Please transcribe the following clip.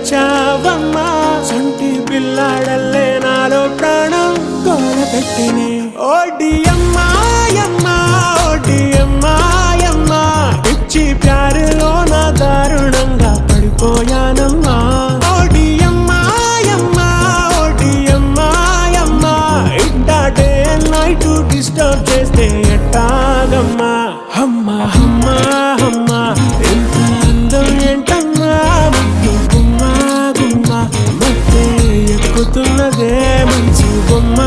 వచ్చావమ్మా సంటి పిల్లాడల్లే నాలో ప్రాణం గోడబెట్టినే ఓడి అమ్మాయమ్మా ఓడి అమ్మాయమ్మా పిచ్చి ప్యారులో నా దారుణంగా పడిపోయానమ్మా ఓడి అమ్మాయమ్మా ఓడి అమ్మాయమ్మా ఇట్టా డే అండ్ నైట్ డిస్టర్బ్ చేస్తే ఎట్టాగమ్మా అమ్మా అమ్మా అమ్మా ఎంత అందం ఏంటమ్మా ముద్దు గుమ్మా గుమ్మా మధ్య ఎక్కుతున్నదే మంచి బొమ్మ